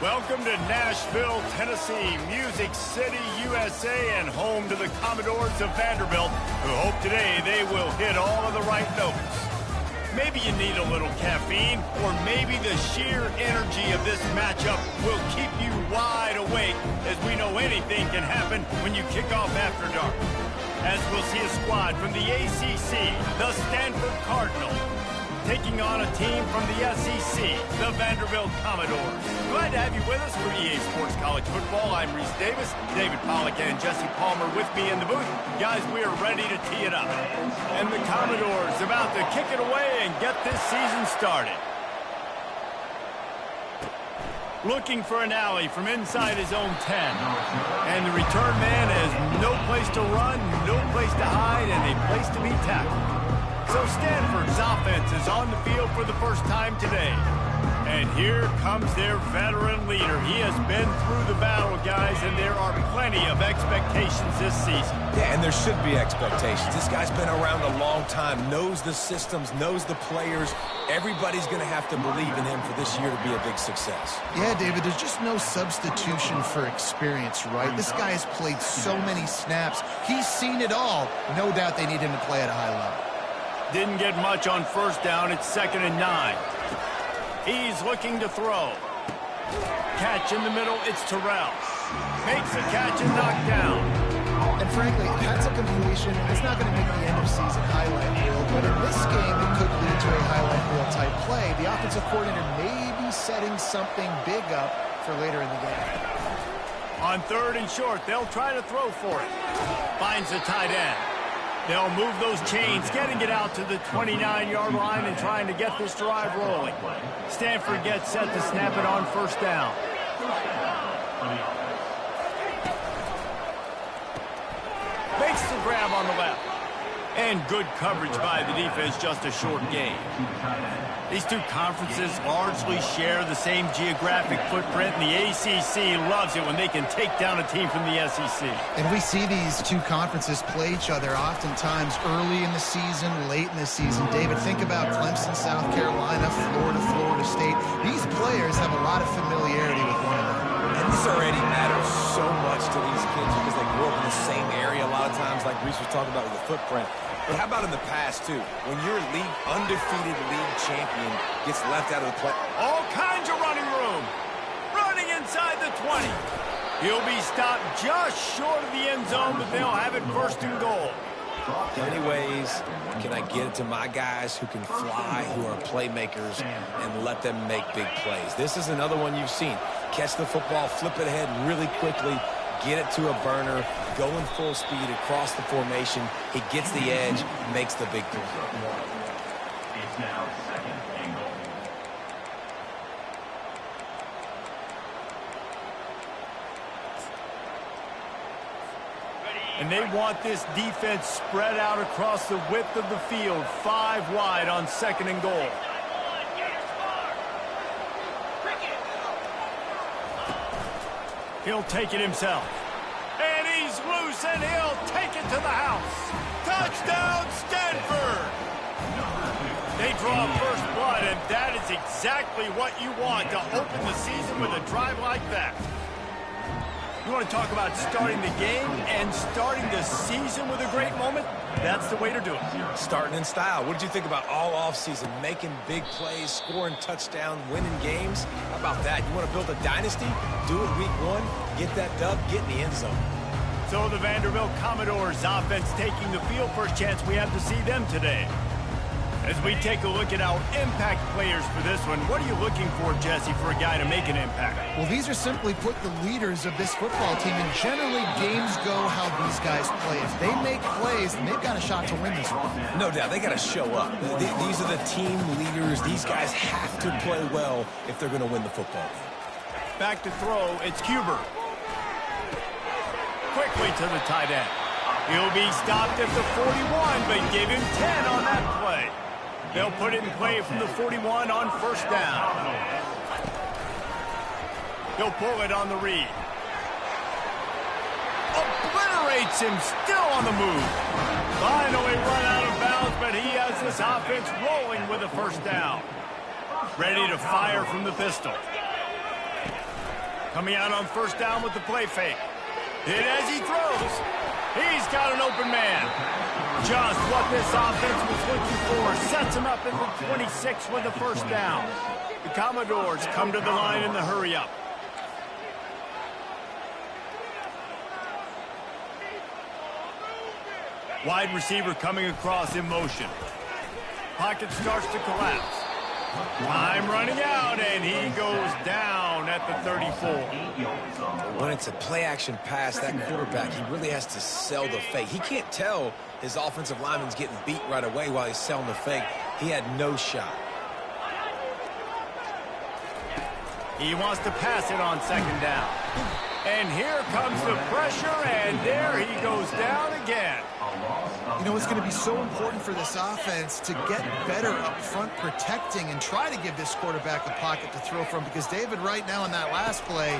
Welcome to Nashville, Tennessee, Music City, USA, and home to the Commodores of Vanderbilt, who hope today they will hit all of the right notes. Maybe you need a little caffeine, or maybe the sheer energy of this matchup will keep you wide awake, as we know anything can happen when you kick off after dark. As we'll see a squad from the ACC, the Stanford Cardinals, taking on a team from the SEC, the Vanderbilt Commodores. Glad to have you with us for EA Sports College Football. I'm Reese Davis, David Pollack and Jesse Palmer with me in the booth. Guys, we are ready to tee it up. And the Commodores about to kick it away and get this season started. Looking for an alley from inside his own 10. And the return man has no place to run, no place to hide, and a place to be tackled. So Stanford's offense is on the field for the first time today. And here comes their veteran leader. He has been through the battle, guys, and there are plenty of expectations this season. Yeah, and there should be expectations. This guy's been around a long time, knows the systems, knows the players. Everybody's going to have to believe in him for this year to be a big success. Yeah, David, there's just no substitution for experience, right? This guy has played so many snaps. He's seen it all. No doubt they need him to play at a high level. Didn't get much on first down. It's 2nd and 9. He's looking to throw. Catch in the middle. It's Terrell. Makes the catch and knocked down. And frankly, that's a completion. It's not going to make the end of season highlight reel, but in this game, it could lead to a highlight reel type play. The offensive coordinator may be setting something big up for later in the game. On 3rd and short, they'll try to throw for it. Finds the tight end. They'll move those chains, getting it out to the 29-yard line and trying to get this drive rolling. Stanford gets set to snap it on first down. Makes the grab on the left. And good coverage by the defense, just a short gain. These two conferences largely share the same geographic footprint, and the ACC loves it when they can take down a team from the SEC. And we see these two conferences play each other oftentimes early in the season, late in the season. David, think about Clemson, South Carolina, Florida, Florida State. These players have a lot of familiarity with one another. And this already matters so much to these kids because they grew up in the same area a lot of times, like Reese was talking about with the footprint. But how about in the past, too? When your undefeated league champion gets left out of the play. All kinds of running room. Running inside the 20. He'll be stopped just short of the end zone, but they'll have it 1st and goal. How many ways can I get it to my guys who can fly, who are playmakers, and let them make big plays? This is another one you've seen. Catch the football, flip it ahead really quickly, get it to a burner, going full speed across the formation. He gets the edge, makes the big play. It's now 2nd and goal. And they want this defense spread out across the width of the field, 5 wide on 2nd and goal. He'll take it himself. And he's loose, and he'll take it to the house. Touchdown, Stanford! They draw first blood, and that is exactly what you want to open the season with a drive like that. You want to talk about starting the game and starting the season with a great moment? That's the way to do it. Starting in style. What did you think about all offseason? Making big plays, scoring touchdowns, winning games? How about that? You want to build a dynasty? Do it week 1. Get that dub. Get in the end zone. So the Vanderbilt Commodores offense taking the field. First chance we have to see them today. As we take a look at our impact players for this one, what are you looking for, Jesse, for a guy to make an impact? Well, these are simply put the leaders of this football team, and generally games go how these guys play. If they make plays, then they've got a shot to win this one. No doubt. They got to show up. These are the team leaders. These guys have to play well if they're going to win the football game. Back to throw. It's Huber. Quickly to the tight end. He'll be stopped at the 41, but give him 10 on that play. They'll put it in play from the 41 on 1st down. He'll pull it on the read. Obliterates him, still on the move. Finally run out of bounds, but he has this offense rolling with a 1st down. Ready to fire from the pistol. Coming out on first down with the play fake. And as he throws, he's got an open man. Just what this offense was looking for. Sets him up in the 26 with the first down. The Commodores come to the line in the hurry-up. Wide receiver coming across in motion. Pocket starts to collapse. Time running out, and he goes down at the 34. When it's a play-action pass, that quarterback, he really has to sell the fake. He can't tell his offensive lineman's getting beat right away while he's selling the fake. He had no shot. He wants to pass it on second down. And here comes the pressure, and there he goes down again. You know, it's going to be so important for this offense to get better up front protecting and try to give this quarterback a pocket to throw from, because David, right now in that last play,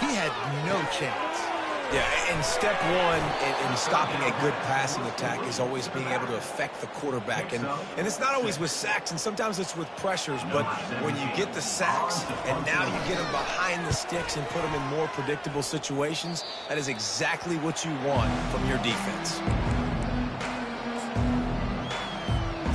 he had no chance. Yeah, and step one in stopping a good passing attack is always being able to affect the quarterback. And it's not always with sacks, and sometimes it's with pressures. But when you get the sacks and now you get them behind the sticks and put them in more predictable situations, that is exactly what you want from your defense.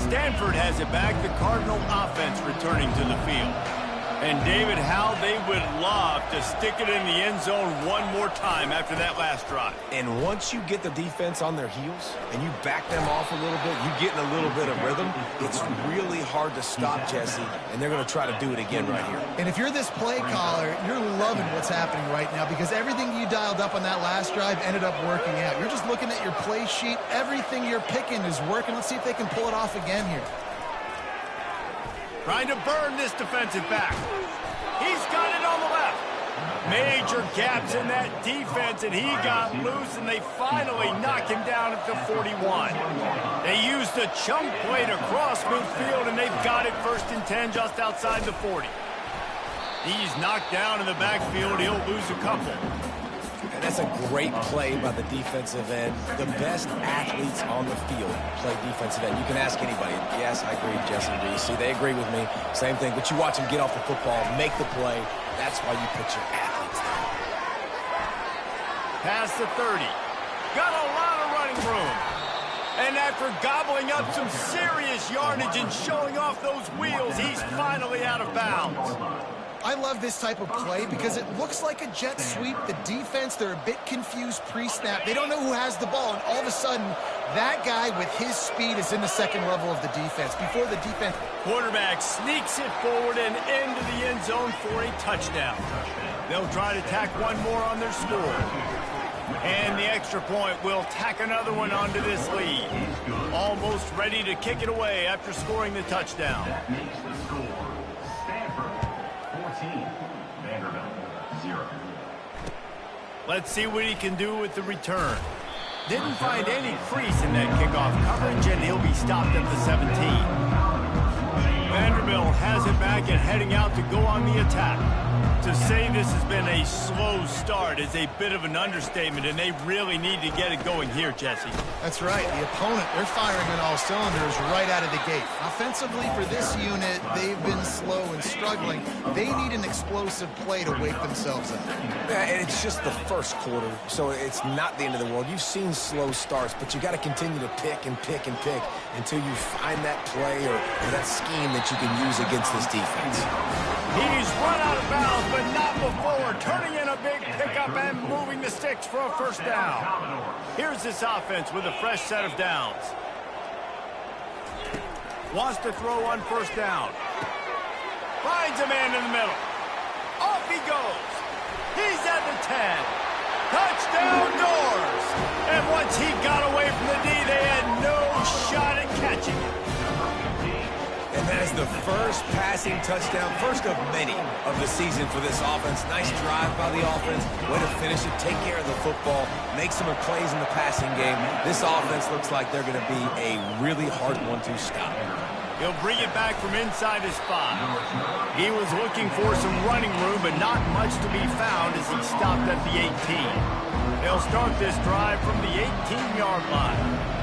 Stanford has it back. The Cardinal offense returning to the field. And, David, how they would love to stick it in the end zone one more time after that last drive. And once you get the defense on their heels and you back them off a little bit, you get in a little bit of rhythm, it's really hard to stop, Jesse, and they're going to try to do it again right here. And if you're this play caller, you're loving what's happening right now, because everything you dialed up on that last drive ended up working out. You're just looking at your play sheet. Everything you're picking is working. Let's see if they can pull it off again here. Trying to burn this defensive back. He's got it on the left. Major gaps in that defense, and he got loose, and they finally knock him down at the 41. They used a chunk play to cross midfield, and they've got it first and 10 just outside the 40. He's knocked down in the backfield. He'll lose a couple. And that's a great play by the defensive end. The best athletes on the field play defensive end. You can ask anybody. Yes, I agree, Jesse Reese. See, they agree with me. Same thing. But you watch them get off the football, make the play. That's why you put your athletes there. Past the 30. Got a lot of running room. And after gobbling up some serious yardage and showing off those wheels, he's finally out of bounds. I love this type of play because it looks like a jet sweep. The defense, they're a bit confused pre-snap. They don't know who has the ball, and all of a sudden, that guy with his speed is in the second level of the defense. Before the defense... Quarterback sneaks it forward and into the end zone for a touchdown. They'll try to tack one more on their score. And the extra point will tack another one onto this lead. Almost ready to kick it away after scoring the touchdown. That makes the score Stanford 14, Vanderbilt 0. Let's see what he can do with the return. Didn't find any crease in that kickoff coverage, and he'll be stopped at the 17. Vanderbilt has it back and heading out to go on the attack. To say this has been a slow start is a bit of an understatement, and they really need to get it going here, Jesse. That's right. The opponent, they're firing on all cylinders right out of the gate. Offensively, for this unit, they've been slow and struggling. They need an explosive play to wake themselves up. Yeah, and it's just the first quarter, so it's not the end of the world. You've seen slow starts, but you got to continue to pick and pick and pick until you find that play or that scheme that you can use against this defense. He's run out of bounds, but not before. Turning in a big pickup and moving the sticks for a first down. Here's this offense with a fresh set of downs. Wants to throw on first down. Finds a man in the middle. Off he goes. He's at the 10. Touchdown doors. And once he got away from the D, they had no shot at catching it. And that is the first passing touchdown, first of many of the season for this offense. Nice drive by the offense. Way to finish it, take care of the football, make some plays in the passing game. This offense looks like they're going to be a really hard one to stop. He'll bring it back from inside his spot. He was looking for some running room, but not much to be found as he stopped at the 18. They'll start this drive from the 18-yard line.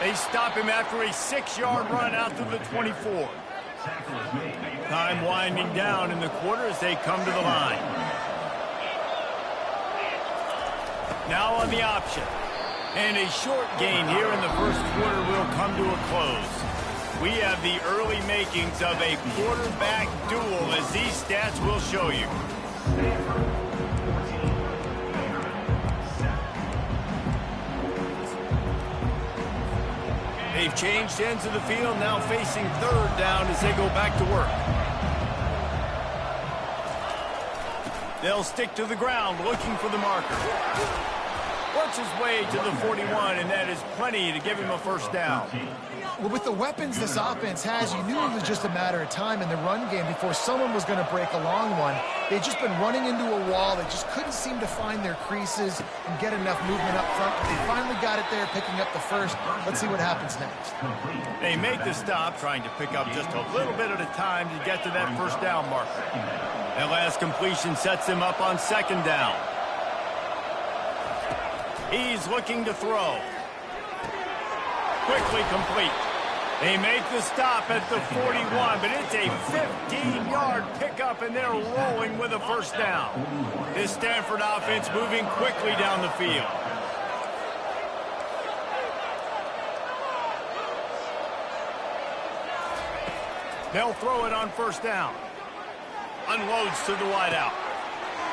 They stop him after a 6-yard run out to the 24. Time winding down in the quarter as they come to the line. Now on the option. And a short gain here in the first quarter will come to a close. We have the early makings of a quarterback duel, as these stats will show you. They've changed ends of the field, now facing third down as they go back to work. They'll stick to the ground looking for the marker. Works his way to the 41, and that is plenty to give him a first down. Well, with the weapons this offense has, you knew it was just a matter of time in the run game before someone was going to break a long one. They'd just been running into a wall. They just couldn't seem to find their creases and get enough movement up front. But they finally got it there, picking up the first. Let's see what happens next. They make the stop, trying to pick up just a little bit at a time to get to that first down marker. That last completion sets him up on second down. He's looking to throw. Quickly complete. They make the stop at the 41, but it's a 15-yard pickup, and they're rolling with a first down. This Stanford offense moving quickly down the field. They'll throw it on first down. Unloads to the wideout.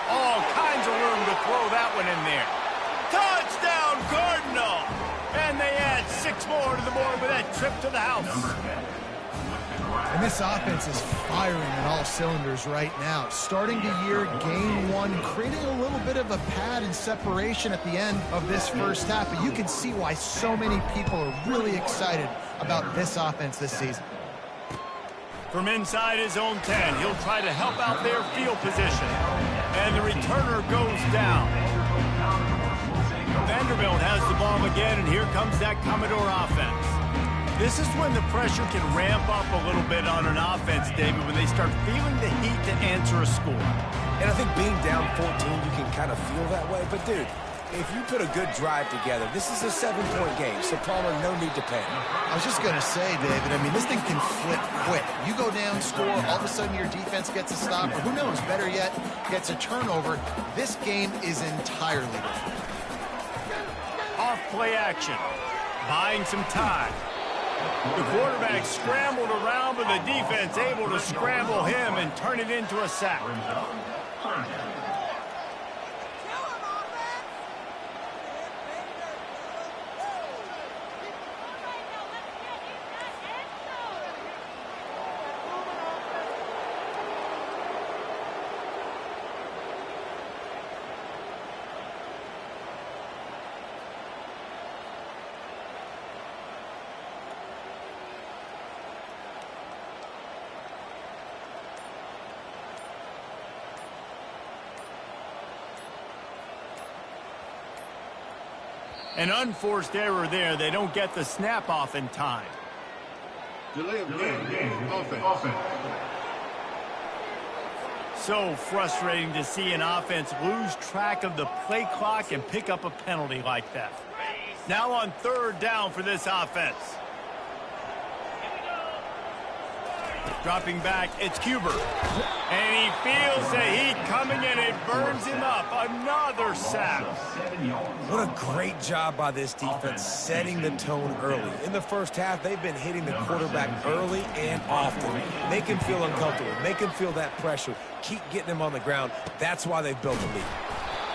All kinds of room to throw that one in there. Touchdown, Cardinal! And they add 6 more to the board with that trip to the house. And this offense is firing on all cylinders right now. Starting the year, game one, creating a little bit of a pad and separation at the end of this first half. But you can see why so many people are really excited about this offense this season. From inside his own 10, he'll try to help out their field position. And the returner goes down. Vanderbilt has the ball again, and here comes that Commodore offense. This is when the pressure can ramp up a little bit on an offense, David, when they start feeling the heat to answer a score. And I think being down 14, you can kind of feel that way. But, dude, if you put a good drive together, this is a 7-point game, so Palmer, no need to panic. I was just going to say, David, I mean, this thing can flip quick. You go down, score, all of a sudden your defense gets a stop, or who knows, better yet, gets a turnover. This game is entirely different. Off play action, buying some time. The quarterback scrambled around, but the defense able to scramble him and turn it into a sack. An unforced error there. They don't get the snap off in time. Delay of game. Offense. So frustrating to see an offense lose track of the play clock and pick up a penalty like that. Now on third down for this offense. Dropping back, it's Cuber. And he feels the heat coming and it burns him up. Another sack. What a great job by this defense setting the tone early. In the first half, they've been hitting the quarterback early and often. Make him feel uncomfortable. Make him feel that pressure. Keep getting him on the ground. That's why they've built the lead.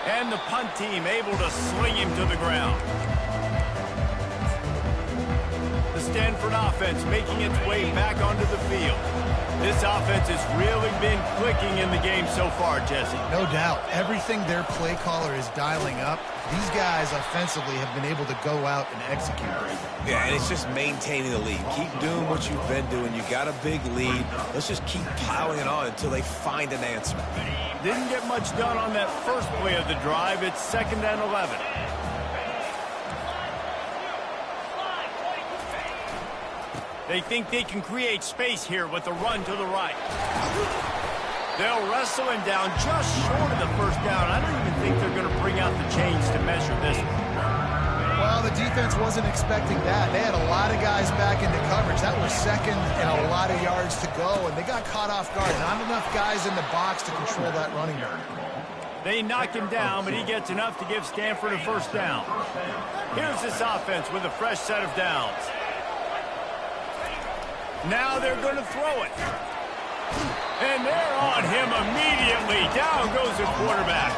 And the punt team able to sling him to the ground. The Stanford offense making its way back onto the field. This offense has really been clicking in the game so far, Jesse. No doubt. Everything their play caller is dialing up, these guys offensively have been able to go out and execute. Yeah, and it's just maintaining the lead. Keep doing what you've been doing. You got a big lead. Let's just keep piling it on until they find an answer. Didn't get much done on that first play of the drive. It's 2nd and 11. They think they can create space here with the run to the right. They'll wrestle him down just short of the first down. I don't even think they're going to bring out the chains to measure this one. Well, Well, the defense wasn't expecting that. They had a lot of guys back into coverage. That was second and a lot of yards to go, and they got caught off guard. Not enough guys in the box to control that running back. They knock him down, but he gets enough to give Stanford a first down. Here's this offense with a fresh set of downs. Now they're going to throw it. And they're on him immediately. Down goes the quarterback.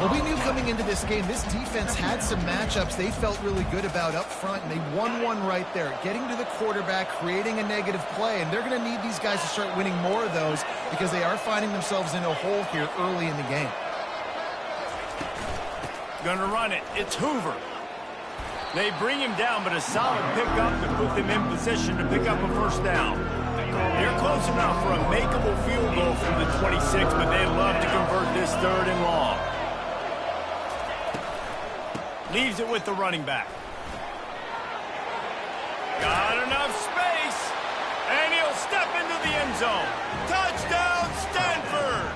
Well, we knew coming into this game, this defense had some matchups they felt really good about up front, and they won one right there, getting to the quarterback, creating a negative play, and they're going to need these guys to start winning more of those because they are finding themselves in a hole here early in the game. Going to run it. It's Hoover. They bring him down, but a solid pickup to put them in position to pick up a first down. They're close enough for a makeable field goal from the 26, but they'd love to convert this third and long. Leaves it with the running back. Got enough space, and he'll step into the end zone. Touchdown, Stanford!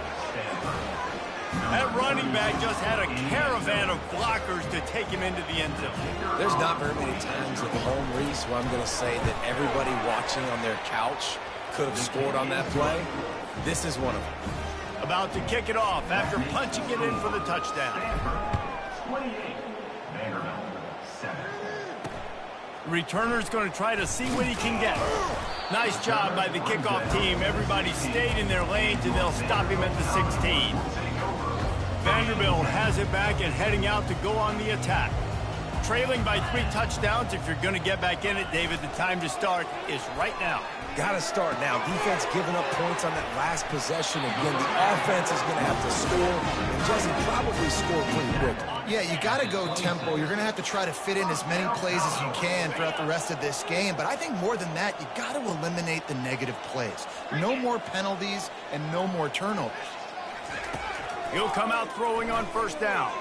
That running back just had a caravan of blockers to take him into the end zone. There's not very many times at home, Reese, where I'm going to say that everybody watching on their couch could have scored on that play. This is one of them. About to kick it off after punching it in for the touchdown. 28. Vanderbilt, 7. Returner's going to try to see what he can get. Nice job by the kickoff team. Everybody stayed in their lanes, and they'll stop him at the 16. Vanderbilt has it back and heading out to go on the attack. Trailing by 3 touchdowns. If you're going to get back in it, David, the time to start is right now. Got to start now. Defense giving up points on that last possession. Again, the offense is going to have to score, and Jesse probably score pretty quick. Yeah, you got to go tempo. You're going to have to try to fit in as many plays as you can throughout the rest of this game. But I think more than that, you got to eliminate the negative plays. No more penalties and no more turnovers. He'll come out throwing on first down.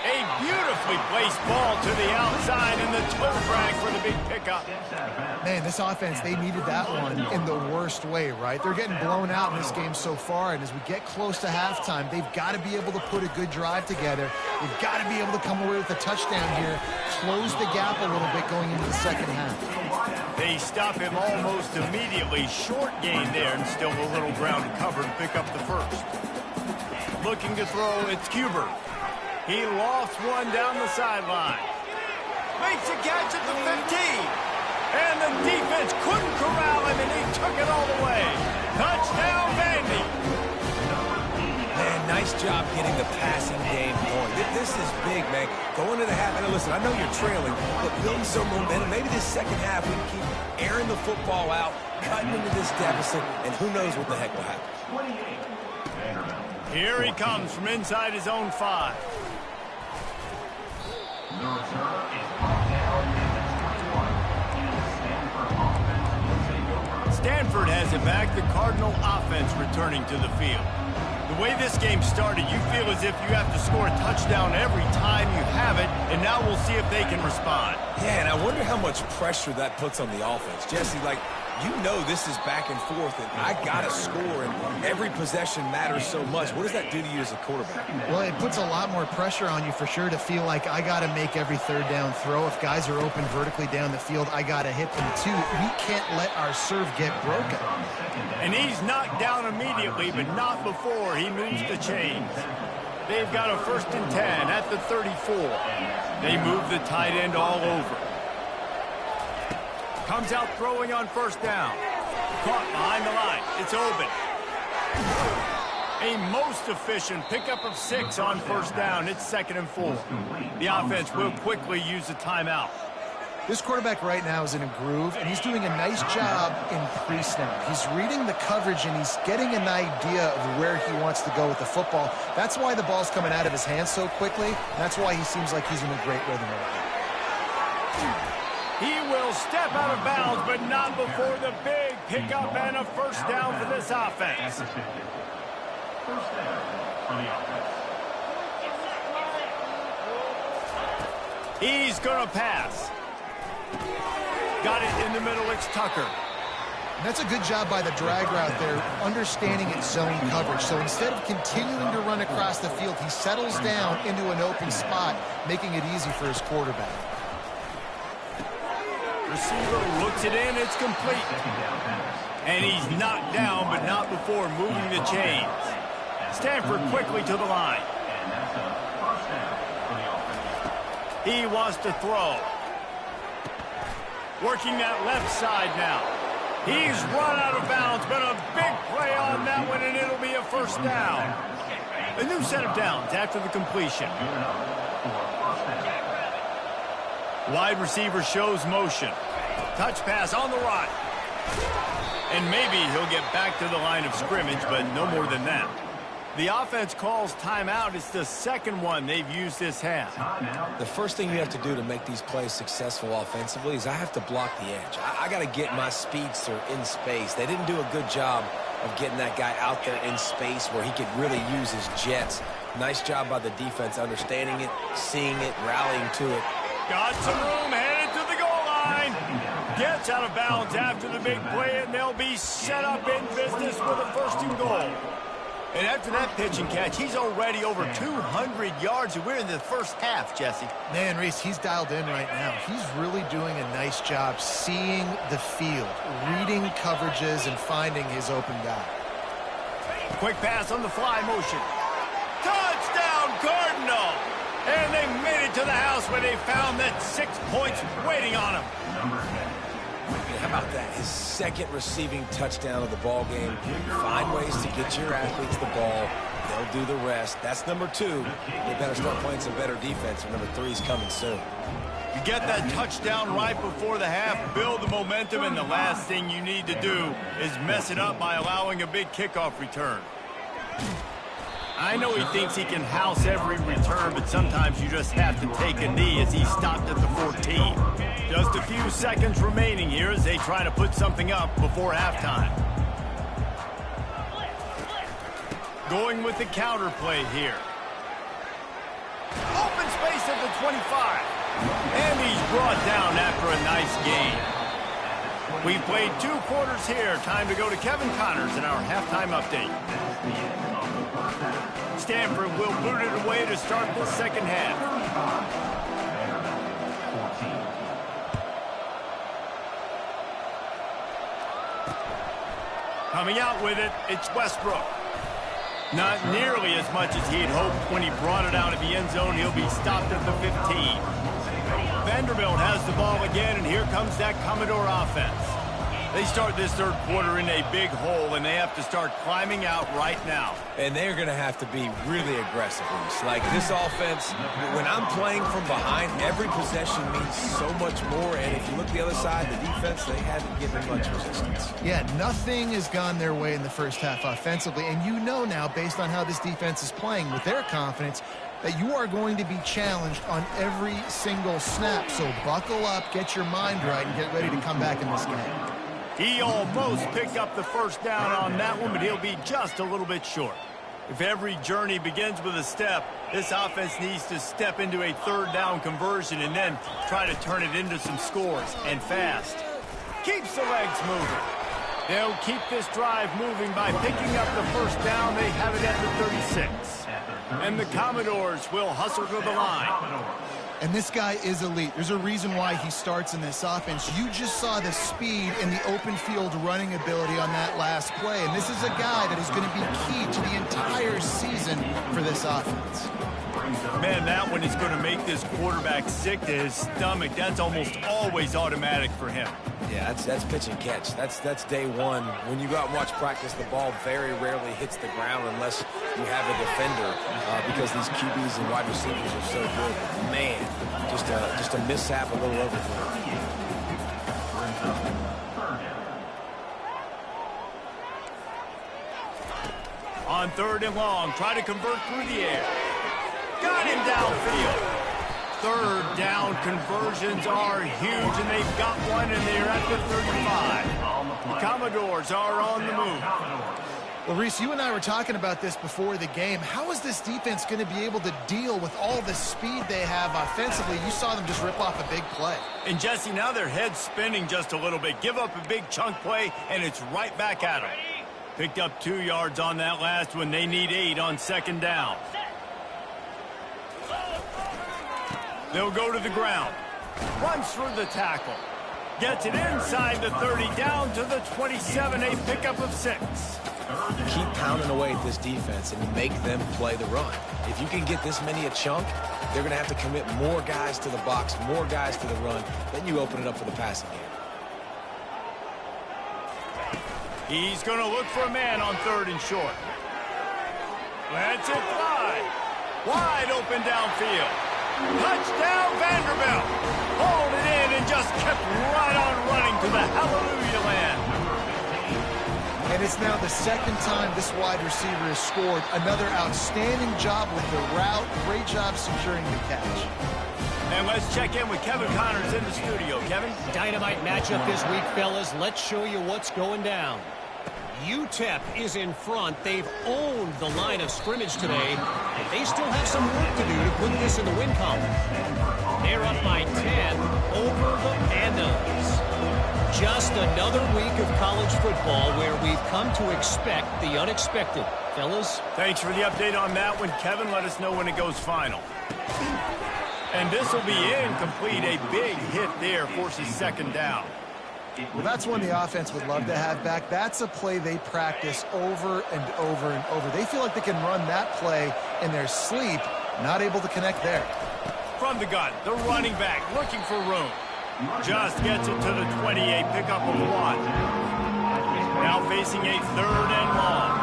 A beautifully placed ball to the outside, and the toe drag for the big pickup. Man, this offense, they needed that one in the worst way, right? They're getting blown out in this game so far, and as we get close to halftime, they've got to be able to put a good drive together. They've got to be able to come away with a touchdown here, close the gap a little bit going into the second half. They stop him almost immediately. Short gain there, and still a little ground to cover to pick up the first. Looking to throw, it's Cuber. He lofts one down the sideline. Makes a catch at the 15. And the defense couldn't corral him, and he took it all the way. Touchdown, Vandy. Man, nice job getting the passing game going. This is big, man. Going to the half. And listen, I know you're trailing, but building some momentum. Maybe this second half we can keep airing the football out, cutting into this deficit, and who knows what the heck will happen. 28. Vanderbilt. Here he comes from inside his own 5. The return is brought down in the 21. And the Stanford offense will take over. Stanford has it back. The Cardinal offense returning to the field. The way this game started, you feel as if you have to score a touchdown every time you have it, and now we'll see if they can respond. Yeah, and I wonder how much pressure that puts on the offense. Jesse, like, you know this is back and forth, and I got to score, and every possession matters so much. What does that do to you as a quarterback? Well, it puts a lot more pressure on you for sure to feel like I got to make every third down throw. If guys are open vertically down the field, I got to hit them too. We can't let our serve get broken. And he's knocked down immediately, but not before he moves the chains. They've got a 1st and 10 at the 34. They move the tight end all over. Comes out throwing on first down. Caught behind the line. It's open. A most efficient pickup of 6 on first down. It's 2nd and 4. The offense will quickly use a timeout. This quarterback right now is in a groove, and he's doing a nice job in pre-snap. He's reading the coverage, and he's getting an idea of where he wants to go with the football. That's why the ball's coming out of his hands so quickly. That's why he seems like he's in a great rhythm right now. He will step out of bounds, but not before the big pickup and a first down for this offense. First down for the offense. He's going to pass. Got it in the middle. It's Tucker. And that's a good job by the drag route there, understanding its zone coverage. So instead of continuing to run across the field, he settles down into an open spot, making it easy for his quarterback. Receiver looks it in, it's complete. And he's knocked down, but not before moving the chains. Stanford quickly to the line. He wants to throw. Working that left side now. He's run out of bounds, but a big play on that one, and it'll be a first down. A new set of downs after the completion. Wide receiver shows motion. Touch pass on the right. And maybe he'll get back to the line of scrimmage, but no more than that. The offense calls timeout. It's the second one they've used this half. The first thing you have to do to make these plays successful offensively is I have to block the edge. I got to get my speedster in space. They didn't do a good job of getting that guy out there in space where he could really use his jets. Nice job by the defense understanding it, seeing it, rallying to it. Got some room, headed to the goal line. Gets out of bounds after the big play, and they'll be set up in business with a first and goal. And after that pitch and catch, he's already over 200 yards, and we're in the first half, Jesse. Man, Reese, he's dialed in right now. He's really doing a nice job seeing the field, reading coverages, and finding his open guy. Quick pass on the fly motion. Touchdown, Cardinal! And they made it to the house where they found that 6 points waiting on him. How about that? His second receiving touchdown of the ball game. Find ways to get your athletes the ball. They'll do the rest. That's number 2. They better start playing some better defense. Number 3 is coming soon. You get that touchdown right before the half, build the momentum, and the last thing you need to do is mess it up by allowing a big kickoff return. I know he thinks he can house every return, but sometimes you just have to take a knee as he stopped at the 14. Just a few seconds remaining here as they try to put something up before halftime. Going with the counter play here. Open space at the 25. And he's brought down after a nice gain. We've played 2 quarters here. Time to go to Kevin Connors in our halftime update. Stanford will boot it away to start the second half. Coming out with it, it's Westbrook. Not nearly as much as he had hoped when he brought it out of the end zone. He'll be stopped at the 15. Vanderbilt has the ball again, and here comes that Commodore offense. They start this third quarter in a big hole, and they have to start climbing out right now. And they're going to have to be really aggressive. Like this offense, when I'm playing from behind, every possession means so much more. And if you look the other side, the defense, they haven't given much resistance. Yeah, nothing has gone their way in the first half offensively. And you know now, based on how this defense is playing with their confidence, that you are going to be challenged on every single snap. So buckle up, get your mind right, and get ready to come back in this game. He almost picked up the first down on that one, but he'll be just a little bit short. If every journey begins with a step, this offense needs to step into a third down conversion and then try to turn it into some scores, and fast. Keeps the legs moving. They'll keep this drive moving by picking up the first down. They have it at the 36. And the Commodores will hustle to the line. And this guy is elite. There's a reason why he starts in this offense. You just saw the speed and the open field running ability on that last play. And this is a guy that is going to be key to the entire season for this offense. Man, that one is going to make this quarterback sick to his stomach. That's almost always automatic for him. Yeah, that's pitch and catch. That's day one. When you go out and watch practice, the ball very rarely hits the ground unless you have a defender because these QBs and wide receivers are so good. But man, just a mishap, a little overthrow. On third and long, try to convert through the air. Got him downfield. Third down conversions are huge, and they've got one, and they're at the 35. The Commodores are on the move. Well, Reese, you and I were talking about this before the game. How is this defense going to be able to deal with all the speed they have offensively? You saw them just rip off a big play. And, Jesse, now their head's spinning just a little bit. Give up a big chunk play, and it's right back at them. Picked up 2 yards on that last one. They need 8 on second down. They'll go to the ground. Runs through the tackle. Gets it inside the 30, down to the 27, a pickup of 6. Keep pounding away at this defense and make them play the run. If you can get this many a chunk, they're going to have to commit more guys to the box, more guys to the run. Then you open it up for the passing game. He's going to look for a man on 3rd and short. Lets it fly. Wide open downfield. Touchdown, Vanderbilt. Hauled it in and just kept right on running to the hallelujah land. And it's now the 2nd time this wide receiver has scored. Another outstanding job with the route. Great job securing the catch. And let's check in with Kevin Connors in the studio. Kevin? Dynamite matchup this week, fellas. Let's show you what's going down. UTEP is in front. They've owned the line of scrimmage today, and they still have some work to do to put this in the win column. They're up by 10 over the Pandas. Just another week of college football where we've come to expect the unexpected. Fellas? Thanks for the update on that one, Kevin. Let us know when it goes final. And this will be incomplete. A big hit there forces 2nd down. Well, that's one the offense would love to have back. That's a play they practice over and over and over. They feel like they can run that play in their sleep, not able to connect there. From the gun, the running back looking for room. Just gets it to the 28, pickup of 1. Now facing a 3rd and long.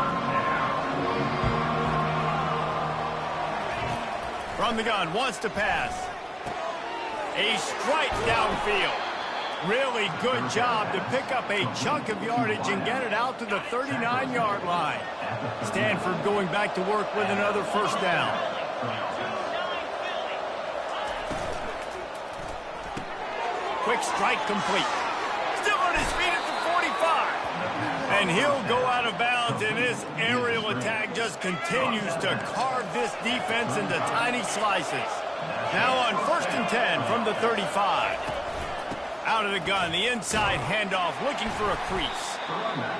From the gun, wants to pass. A strike downfield. Really good job to pick up a chunk of yardage and get it out to the 39-yard line. Stanford going back to work with another 1st down. Quick strike complete. Still on his feet at the 45. And he'll go out of bounds, and this aerial attack just continues to carve this defense into tiny slices. Now on 1st and 10 from the 35. Out of the gun, the inside handoff, looking for a crease.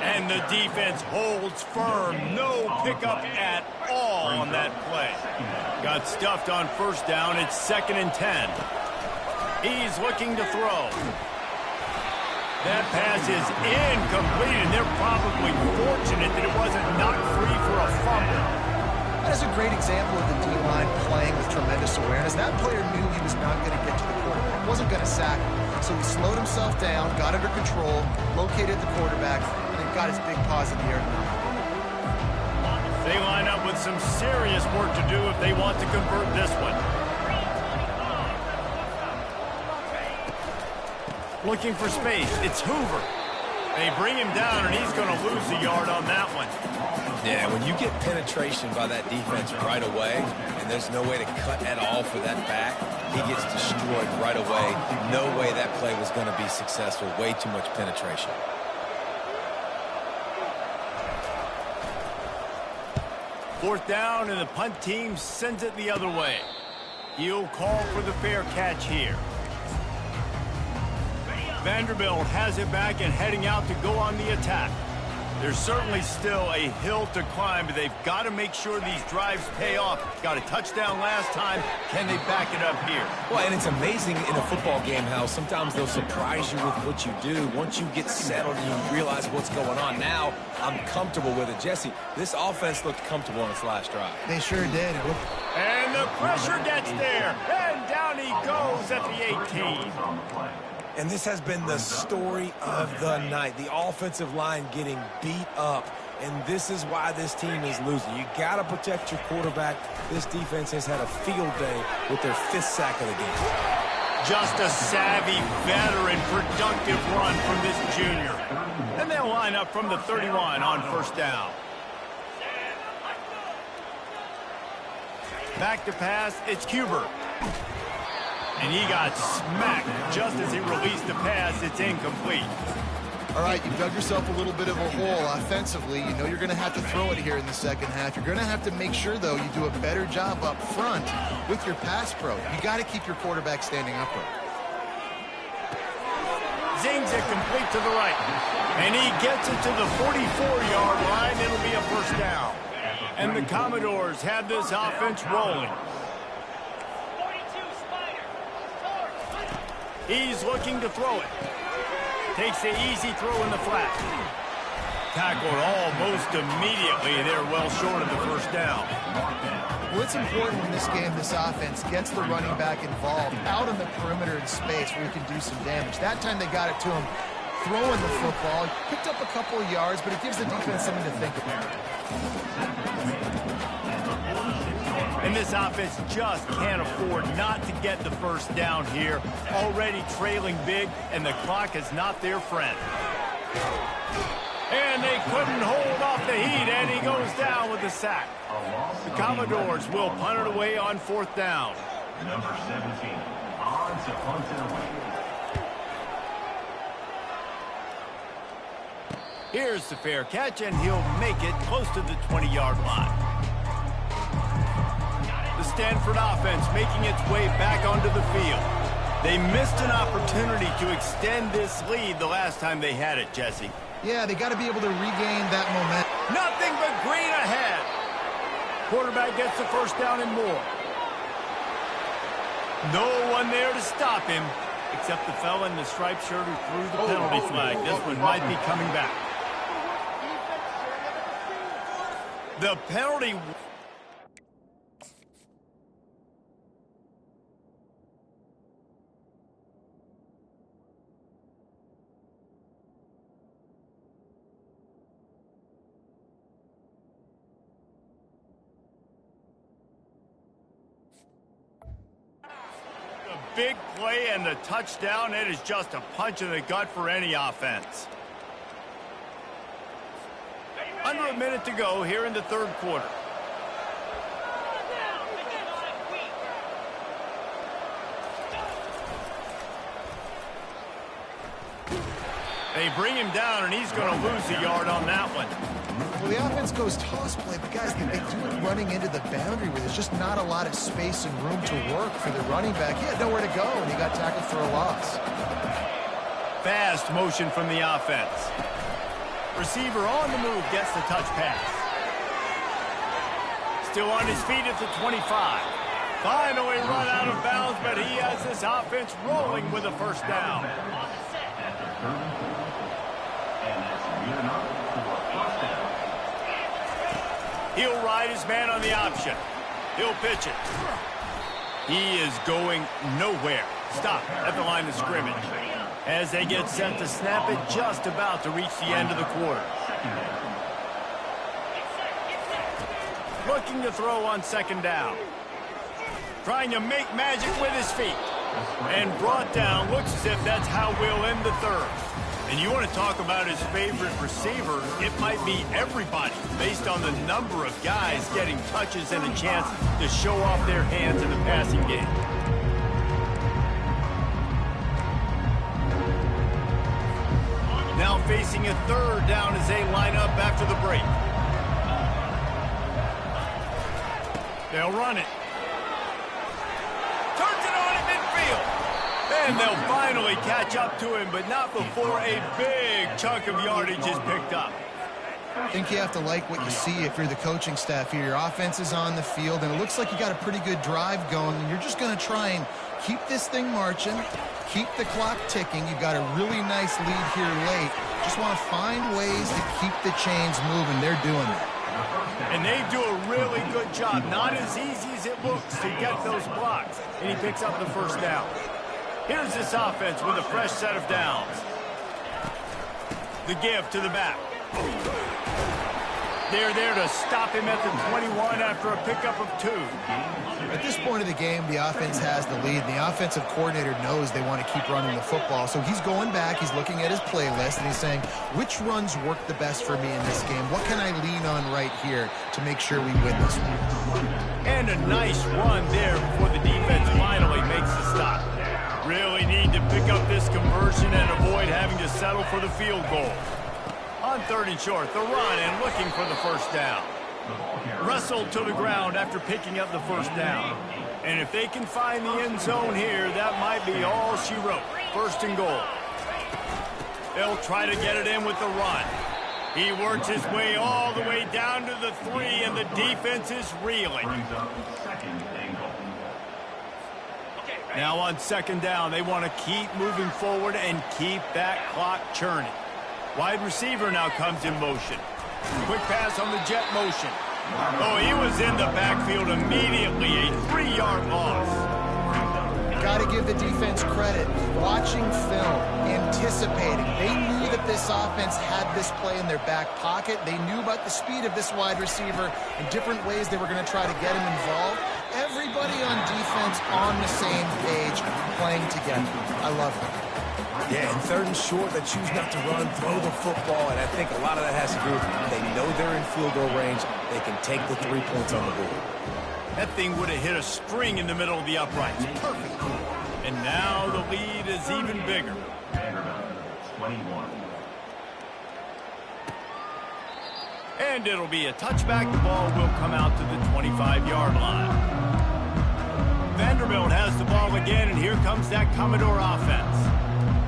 And the defense holds firm. No pickup at all on that play. Got stuffed on 1st down. It's 2nd and 10. He's looking to throw. That pass is incomplete, and they're probably fortunate that it wasn't knocked free for a fumble. That is a great example of the D-line playing with tremendous awareness. That player knew he was not going to get to the quarterback. Wasn't going to sack him. So he slowed himself down, got under control, located the quarterback, and then got his big paws in the air. They line up with some serious work to do if they want to convert this one. Looking for space. It's Hoover. They bring him down, and he's going to lose a yard on that one. Yeah, when you get penetration by that defense right away, and there's no way to cut at all for that back, he gets destroyed right away. No way that play was going to be successful. Way too much penetration. Fourth down, and the punt team sends it the other way. He'll call for the fair catch here. Vanderbilt has it back and heading out to go on the attack. There's certainly still a hill to climb, but they've got to make sure these drives pay off. Got a touchdown last time. Can they back it up here? Well, and it's amazing in a football game how sometimes they'll surprise you with what you do. Once you get settled and you realize what's going on, now I'm comfortable with it. Jesse, this offense looked comfortable on its last drive. They sure did. And the pressure gets there. And down he goes at the 18. And this has been the story of the night. The offensive line getting beat up. And this is why this team is losing. You got to protect your quarterback. This defense has had a field day with their 5th sack of the game. Just a savvy, veteran, productive run from this junior. And they'll line up from the 31 on 1st down. Back to pass, it's Huber. And he got smacked just as he released the pass. It's incomplete. All right, you've dug yourself a little bit of a hole offensively. You know you're going to have to throw it here in the second half. You're going to have to make sure, though, you do a better job up front with your pass pro. You got to keep your quarterback standing upright. Zings it complete to the right. And he gets it to the 44-yard line. It'll be a first down. And the Commodores have this offense rolling. He's looking to throw it. Takes the easy throw in the flat. Tackled almost immediately. They're well short of the first down. Well, it's important in this game this offense gets the running back involved out on the perimeter in space where he can do some damage. That time they got it to him throwing the football. He picked up a couple of yards, but it gives the defense something to think about. And this offense just can't afford not to get the first down here. Already trailing big, and the clock is not their friend. And they couldn't hold off the heat, and he goes down with a sack. The Commodores will punt it away on fourth down. Number 17, on to punt it away. Here's the fair catch, and he'll make it close to the 20-yard line. The Stanford offense making its way back onto the field. They missed an opportunity to extend this lead the last time they had it, Jesse. Yeah, they got to be able to regain that momentum. Nothing but green ahead. Quarterback gets the first down and more. No one there to stop him, except the fella in the striped shirt who threw the penalty flag. This one might be coming back. The penalty... Big play and the touchdown. It is just a punch in the gut for any offense. Under a minute to go here in the third quarter. They bring him down, and he's going to lose a yard on that one. Well, the offense goes toss play, but guys, they do it running into the boundary where there's just not a lot of space and room to work for the running back. He had nowhere to go, and he got tackled for a loss. Fast motion from the offense. Receiver on the move gets the touch pass. Still on his feet at the 25. Finally run out of bounds, but he has this offense rolling with a first down. He'll ride his man on the option. He'll pitch it. He is going nowhere. Stop at the line of scrimmage. As they get set to snap it, just about to reach the end of the quarter. Looking to throw on second down. Trying to make magic with his feet. And brought down. Looks as if that's how we'll end the third. And you want to talk about his favorite receiver, it might be everybody based on the number of guys getting touches and a chance to show off their hands in the passing game. Now facing a third down as they line up after the break. They'll run it. Turns it on at midfield. And they'll finally catch up to him, but not before a big chunk of yardage is picked up. I think you have to like what you see if you're the coaching staff here. Your offense is on the field, and it looks like you got a pretty good drive going, and you're just going to try and keep this thing marching, keep the clock ticking. You've got a really nice lead here late. Just want to find ways to keep the chains moving. They're doing that. And they do a really good job. Not as easy as it looks to get those blocks. And he picks up the first down. Here's this offense with a fresh set of downs. The give to the back. They're there to stop him at the 21 after a pickup of 2. At this point of the game, the offense has the lead. The offensive coordinator knows they want to keep running the football. So he's going back, he's looking at his playlist, and he's saying, which runs work the best for me in this game? What can I lean on right here to make sure we win this one? And a nice run there before the defense finally makes the stop. really need to pick up this conversion and avoid having to settle for the field goal. On 3rd and short, the run and looking for the first down. Wrestled to the ground after picking up the first down. And if they can find the end zone here, that might be all she wrote. 1st and goal. They'll try to get it in with the run. He works his way all the way down to the 3, and the defense is reeling. Now on 2nd down, they want to keep moving forward and keep that clock churning. Wide receiver now comes in motion. Quick pass on the jet motion. Oh, he was in the backfield immediately. A 3-yard loss. Got to give the defense credit. Watching film, anticipating. They knew that this offense had this play in their back pocket. They knew about the speed of this wide receiver and different ways they were going to try to get him involved. Everybody on defense on the same page, playing together. I love it. Yeah, and 3rd and short, they choose not to run, throw the football, and I think a lot of that has to do with they know they're in field goal range. They can take the 3 points on the board. That thing would have hit a string in the middle of the uprights. Perfect. And now the lead is even bigger. Vanderbilt, 21. And it'll be a touchback. The ball will come out to the 25-yard line. Vanderbilt has the ball again, and here comes that Commodore offense.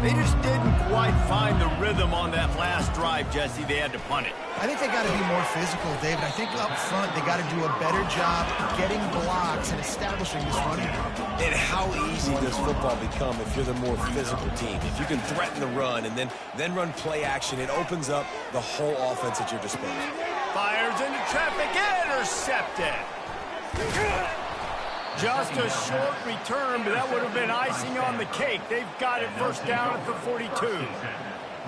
They just didn't quite find the rhythm on that last drive, Jesse. They had to punt it. I think they got to be more physical, David. I think up front they got to do a better job getting blocks and establishing this running game. And how easy does football become if you're the more physical team? If you can threaten the run and then run play action, it opens up the whole offense at your disposal. Fires into traffic, intercepted. Just a short return, but that would have been icing on the cake. They've got it 1st down at the 42.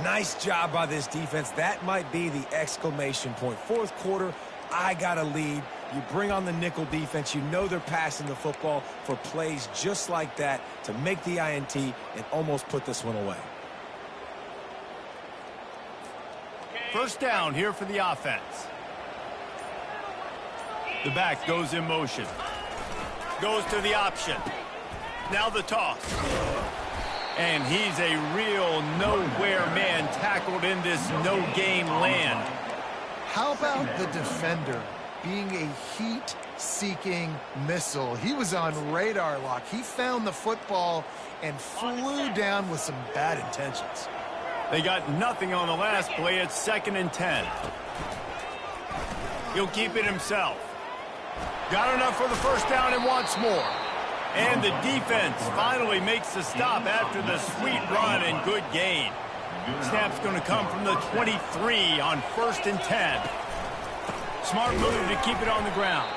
Nice job by this defense. That might be the exclamation point. 4th quarter, I got a lead. You bring on the nickel defense. You know they're passing the football for plays just like that to make the INT and almost put this one away. 1st down here for the offense. The back goes in motion. Goes to the option. Now the toss. And he's a real nowhere man tackled in this no-gain land. How about the defender being a heat-seeking missile? He was on radar lock. He found the football and flew down with some bad intentions. They got nothing on the last play. It's 2nd and 10. He'll keep it himself. Got enough for the 1st down and wants more. And the defense finally makes the stop after the sweet run and good gain. Snap's going to come from the 23 on 1st and 10. Smart move to keep it on the ground.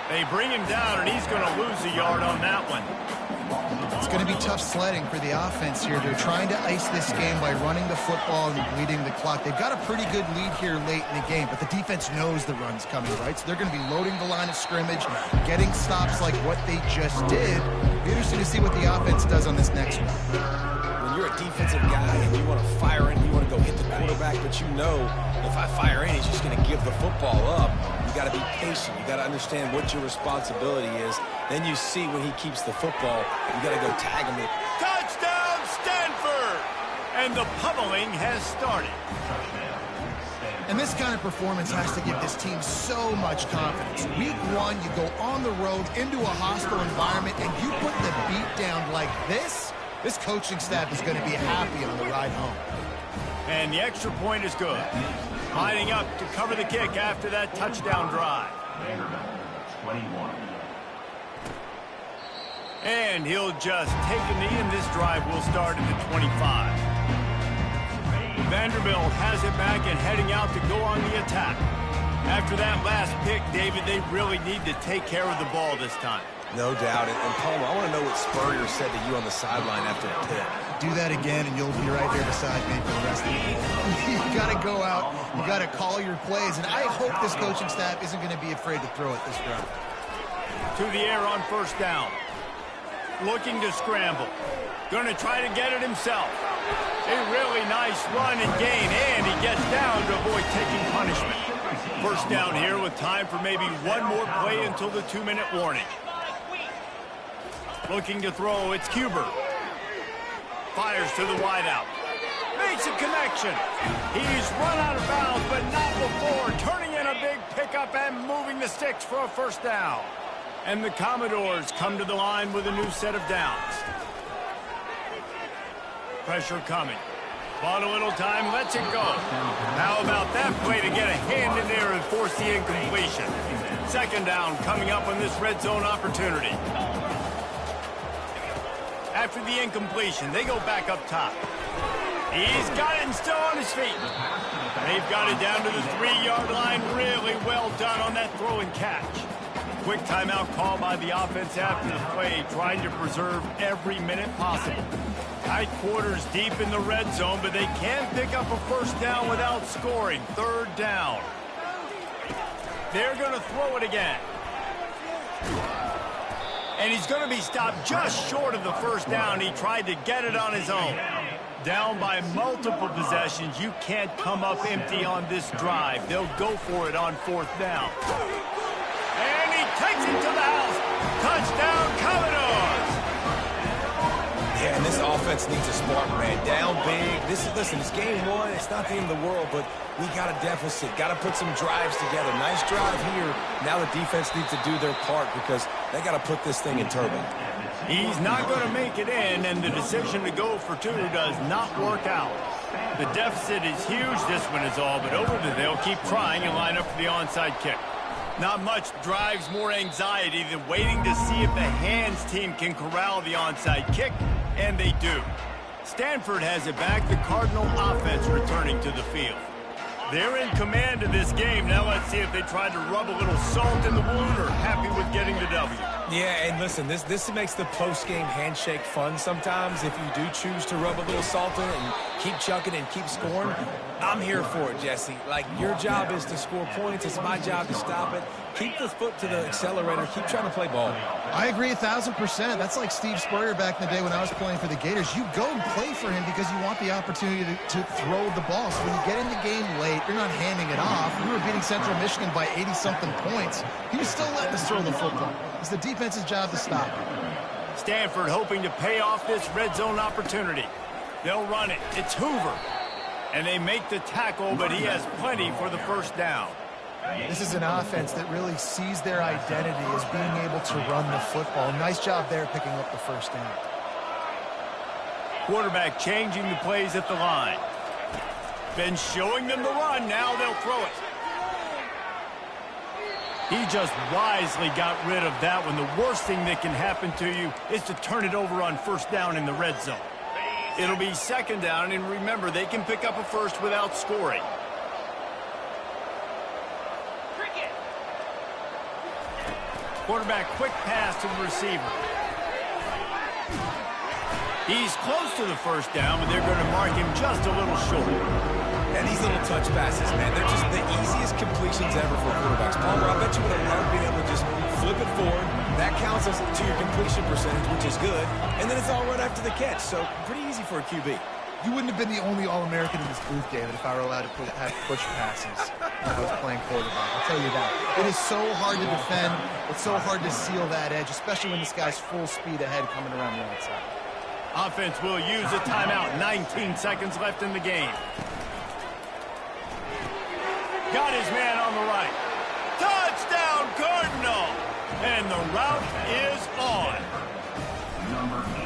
They bring him down, and he's going to lose a yard on that one. It's going to be tough sledding for the offense here. They're trying to ice this game by running the football and bleeding the clock. They've got a pretty good lead here late in the game, but the defense knows the run's coming, right? So they're going to be loading the line of scrimmage, getting stops like what they just did. It'll be interesting to see what the offense does on this next one. When you're a defensive guy and you want to fire in, you want to go hit the quarterback, but you know if I fire in, he's just going to give the football up. You got to be patient. You got to understand what your responsibility is. Then you see when he keeps the football, you got to go tag him. Touchdown, Stanford! And the pummeling has started. And this kind of performance has to give this team so much confidence. Week 1, you go on the road into a hostile environment, and you put the beat down like this, this coaching staff is going to be happy on the ride home. And the extra point is good. Lining up to cover the kick after that touchdown drive. Vanderbilt, 21. And he'll just take a knee, and this drive will start at the 25. Vanderbilt has it back and heading out to go on the attack. After that last pick, David, they really need to take care of the ball this time. No doubt. And Palmer, I want to know what Spurrier said to you on the sideline after the pick. Do that again, and you'll be right there beside me for the rest of the game. You got to go out. You got to call your plays, and I hope this coaching staff isn't going to be afraid to throw it this drive. To the air on 1st down. Looking to scramble. Going to try to get it himself. A really nice run and gain, and he gets down to avoid taking punishment. 1st down here with time for maybe one more play until the 2-minute warning. Looking to throw, it's Cuber. Fires to the wideout. Makes a connection. He's run out of bounds, but not before. Turning in a big pickup and moving the sticks for a first down. And the Commodores come to the line with a new set of downs. Pressure coming. Bought a little time, lets it go. How about that play to get a hand in there and force the incompletion? Second down coming up on this red zone opportunity. After the incompletion, they go back up top. He's got it and still on his feet. They've got it down to the 3-yard line. Really well done on that throw and catch. Quick timeout call by the offense after the play, trying to preserve every minute possible. Tight quarters deep in the red zone, but they can pick up a first down without scoring. Third down. They're going to throw it again. And he's going to be stopped just short of the first down. He tried to get it on his own. Down by multiple possessions. You can't come up empty on this drive. They'll go for it on fourth down. And he takes it to the house. Touchdown, Commodores. Yeah, and this offense needs a spark, man. Down big. Listen, it's game one. It's not the end of the world, but we got a deficit. Got to put some drives together. Nice drive here. Now the defense needs to do their part because they got to put this thing in turbo. He's not going to make it in, and the decision to go for two does not work out. The deficit is huge, this one is all, but over they'll keep trying and line up for the onside kick. Not much drives more anxiety than waiting to see if the hands team can corral the onside kick, and they do. Stanford has it back, the Cardinal offense returning to the field. They're in command of this game. Now let's see if they try to rub a little salt in the wound or happy with getting the W. Yeah, and listen, this makes the post-game handshake fun sometimes if you do choose to rub a little salt in it and keep chucking and keep scoring. I'm here for it, Jesse. Like, your job is to score points. It's my job to stop it. Keep the foot to the accelerator. Keep trying to play ball. I agree 1,000%. That's like Steve Spurrier back in the day when I was playing for the Gators. You go and play for him because you want the opportunity to throw the ball. So when you get in the game late, you're not handing it off. We were beating Central Michigan by 80-something points. He was still letting us throw the football. It's the defense's job to stop it. Stanford hoping to pay off this red zone opportunity. They'll run it. It's Hoover. And they make the tackle, but he has plenty for the first down. This is an offense that really sees their identity as being able to run the football. Nice job there picking up the first down. Quarterback changing the plays at the line. Been showing them the run. Now they'll throw it. He just wisely got rid of that one. The worst thing that can happen to you is to turn it over on first down in the red zone. It'll be second down, and remember, they can pick up a first without scoring. Quarterback quick pass to the receiver. He's close to the first down, but they're going to mark him just a little short. And these little touch passes, man, they're just the easiest completions ever for quarterbacks. Palmer, I bet you would have loved being able to just flip it forward. That counts as to your completion percentage, which is good. And then it's all right after the catch, so pretty easy for a QB. You wouldn't have been the only All-American in this booth, David, if I were allowed to have push passes when I was playing quarterback. I'll tell you that. It is so hard to defend. It's so hard to seal that edge, especially when this guy's full speed ahead coming around the outside. Offense will use a timeout. 19 seconds left in the game. Got his man on the right. Touchdown, Cardinal! And the route is on.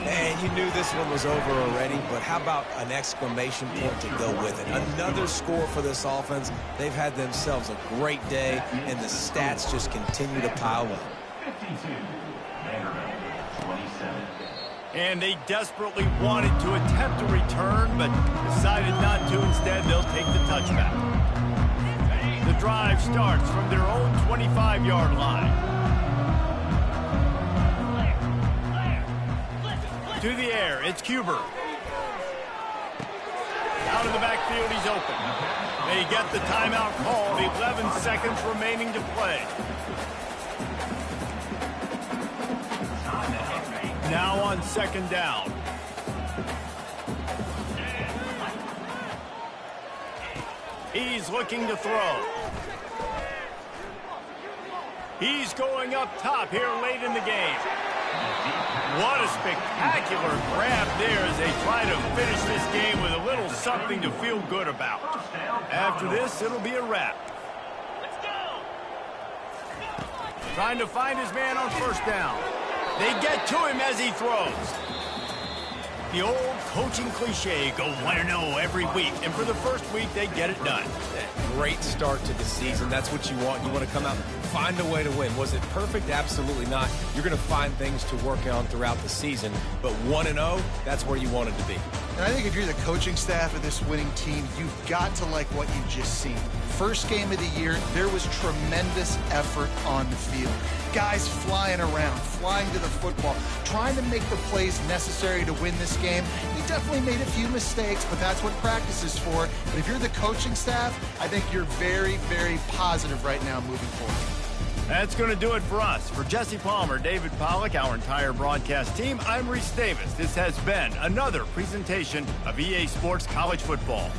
Man, you knew this one was over already, but how about an exclamation point to go with it? Another score for this offense. They've had themselves a great day, and the stats just continue to pile up. 52, Vanderbilt, 27. And they desperately wanted to attempt a return, but decided not to. Instead, they'll take the touchback. The drive starts from their own 25-yard line. To the air, it's Cuber. Out of the backfield, he's open. They get the timeout called. 11 seconds remaining to play. Now on second down. He's looking to throw. He's going up top here late in the game. What a spectacular grab there as they try to finish this game with a little something to feel good about. After this, it'll be a wrap. Trying to find his man on first down. They get to him as he throws. The old coaching cliche, go 1-0 every week. And for the first week, they get it done. Great start to the season. That's what you want. You want to come out and find a way to win. Was it perfect? Absolutely not. You're going to find things to work on throughout the season. But 1-0, that's where you want it to be. And I think if you're the coaching staff of this winning team, you've got to like what you've just seen. First game of the year, there was tremendous effort on the field. Guys flying around, flying to the football, trying to make the plays necessary to win this game. They definitely made a few mistakes, but that's what practice is for. But if you're the coaching staff, I think you're very, very positive right now moving forward. That's going to do it for us. For Jesse Palmer, David Pollack, our entire broadcast team, I'm Reese Davis. This has been another presentation of EA Sports College Football.